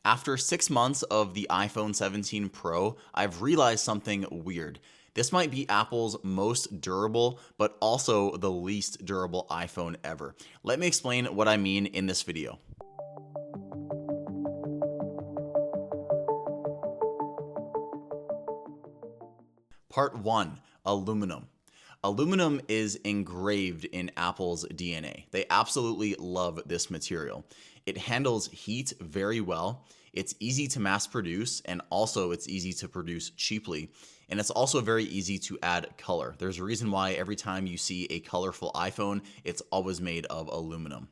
After 6 months of the iPhone 17 Pro, I've realized something weird. This might be Apple's most durable, but also the least durable iPhone ever. Let me explain what I mean in this video. Part 1. Aluminum. Aluminum is engraved in Apple's DNA. They absolutely love this material. It handles heat very well. It's easy to mass produce, and also it's easy to produce cheaply. And it's also very easy to add color. There's a reason why every time you see a colorful iPhone, it's always made of aluminum.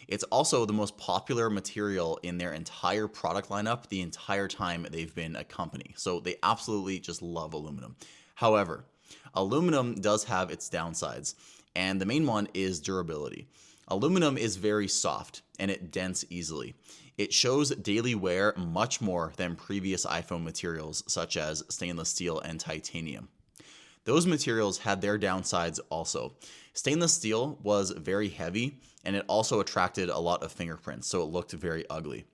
It's also the most popular material in their entire product lineup the entire time they've been a company. So they absolutely just love aluminum. However, aluminum does have its downsides, and the main one is durability. Aluminum is very soft and it dents easily. It shows daily wear much more than previous iPhone materials such as stainless steel and titanium. Those materials had their downsides also. Stainless steel was very heavy and it also attracted a lot of fingerprints, so it looked very ugly.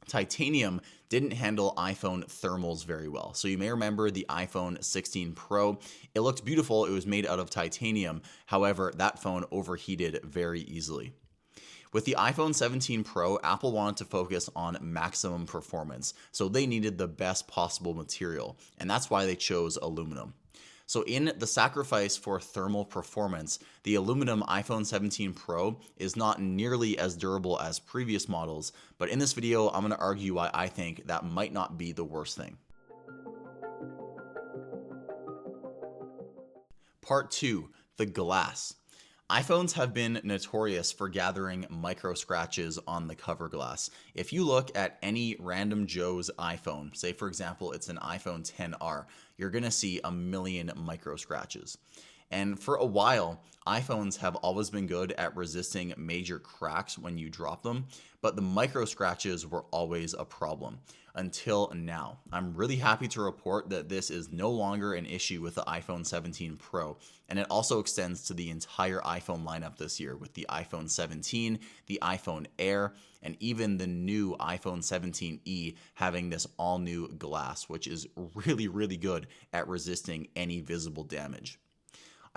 Titanium didn't handle iPhone thermals very well. So you may remember the iPhone 16 Pro. It looked beautiful. It was made out of titanium. However, that phone overheated very easily. With the iPhone 17 Pro, Apple wanted to focus on maximum performance. So they needed the best possible material. And that's why they chose aluminum. So in the sacrifice for thermal performance, the aluminum iPhone 17 Pro is not nearly as durable as previous models, but in this video, I'm going to argue why I think that might not be the worst thing. Part 2. The glass. iPhones have been notorious for gathering micro scratches on the cover glass. If you look at any random Joe's iPhone, say for example it's an iPhone XR, you're going to see a million micro scratches. And for a while, iPhones have always been good at resisting major cracks when you drop them, but the micro scratches were always a problem until now. I'm really happy to report that this is no longer an issue with the iPhone 17 Pro, and it also extends to the entire iPhone lineup this year with the iPhone 17, the iPhone Air, and even the new iPhone 17e having this all new glass, which is really, really good at resisting any visible damage.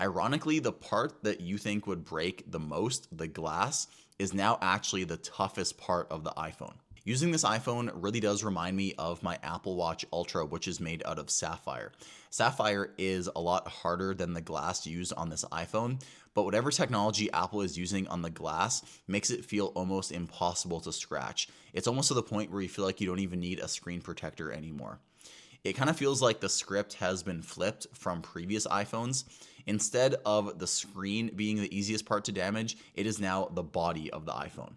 Ironically, the part that you think would break the most, the glass, is now actually the toughest part of the iPhone. Using this iPhone really does remind me of my Apple Watch Ultra, which is made out of sapphire. Sapphire is a lot harder than the glass used on this iPhone, but whatever technology Apple is using on the glass makes it feel almost impossible to scratch. It's almost to the point where you feel like you don't even need a screen protector anymore. It kind of feels like the script has been flipped from previous iPhones. Instead of the screen being the easiest part to damage, it is now the body of the iPhone.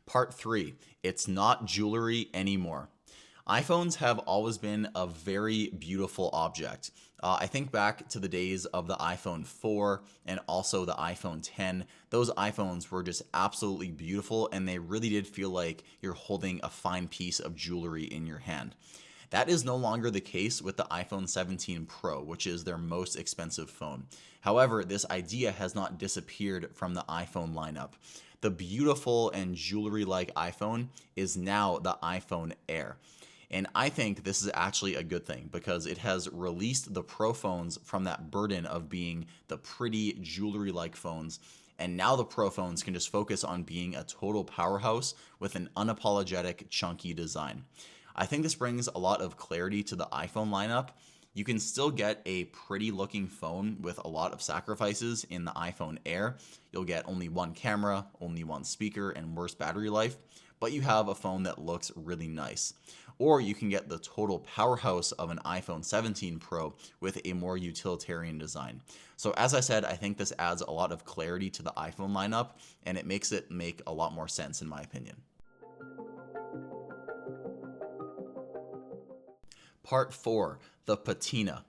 Part 3. It's not jewelry anymore. iPhones have always been a very beautiful object. I think back to the days of the iPhone 4 and also the iPhone 10. Those iPhones were just absolutely beautiful and they really did feel like you're holding a fine piece of jewelry in your hand. That is no longer the case with the iPhone 17 Pro, which is their most expensive phone. However, this idea has not disappeared from the iPhone lineup. The beautiful and jewelry-like iPhone is now the iPhone Air. And I think this is actually a good thing because it has released the Pro phones from that burden of being the pretty jewelry-like phones. And now the Pro phones can just focus on being a total powerhouse with an unapologetic, chunky design. I think this brings a lot of clarity to the iPhone lineup. You can still get a pretty looking phone with a lot of sacrifices in the iPhone Air. You'll get only one camera, only one speaker, and worse battery life, but you have a phone that looks really nice. Or you can get the total powerhouse of an iPhone 17 Pro with a more utilitarian design. So as I said, I think this adds a lot of clarity to the iPhone lineup, and it makes it make a lot more sense in my opinion. Part 4. The patina.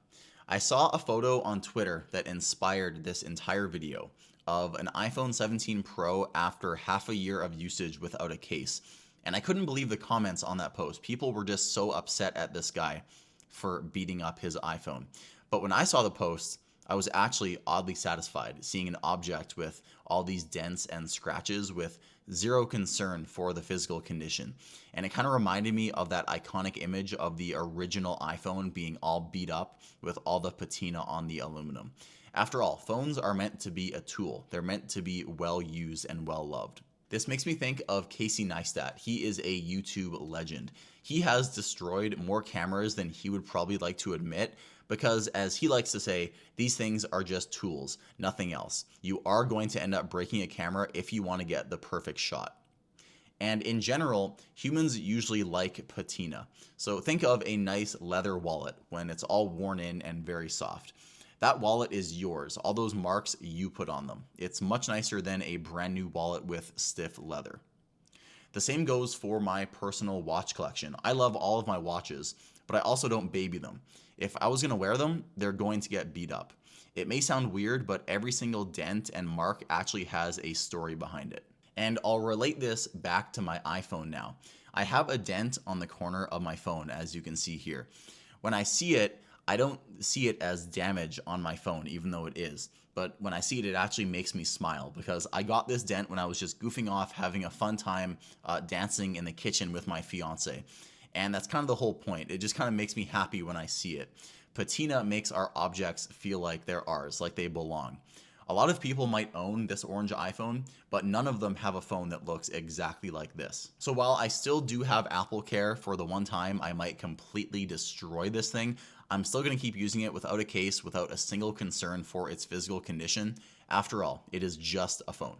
I saw a photo on Twitter that inspired this entire video of an iPhone 17 Pro after half a year of usage without a case. And I couldn't believe the comments on that post. People were just so upset at this guy for beating up his iPhone. But when I saw the post, I was actually oddly satisfied seeing an object with all these dents and scratches with zero concern for the physical condition. And it kind of reminded me of that iconic image of the original iPhone being all beat up with all the patina on the aluminum. After all, phones are meant to be a tool. They're meant to be well used and well loved. This makes me think of Casey Neistat. He is a YouTube legend. He has destroyed more cameras than he would probably like to admit because, as he likes to say, these things are just tools, nothing else. You are going to end up breaking a camera if you want to get the perfect shot. And in general, humans usually like patina. So think of a nice leather wallet when it's all worn in and very soft. That wallet is yours, all those marks you put on them. It's much nicer than a brand new wallet with stiff leather. The same goes for my personal watch collection. I love all of my watches, but I also don't baby them. If I was going to wear them, they're going to get beat up. It may sound weird, but every single dent and mark actually has a story behind it. And I'll relate this back to my iPhone now. I have a dent on the corner of my phone, as you can see here. When I see it, I don't see it as damage on my phone, even though it is. But when I see it, it actually makes me smile because I got this dent when I was just goofing off, having a fun time dancing in the kitchen with my fiance. And that's kind of the whole point. It just kind of makes me happy when I see it. Patina makes our objects feel like they're ours, like they belong. A lot of people might own this orange iPhone, but none of them have a phone that looks exactly like this. So while I still do have Apple Care for the one time I might completely destroy this thing, I'm still going to keep using it without a case, without a single concern for its physical condition. After all, it is just a phone.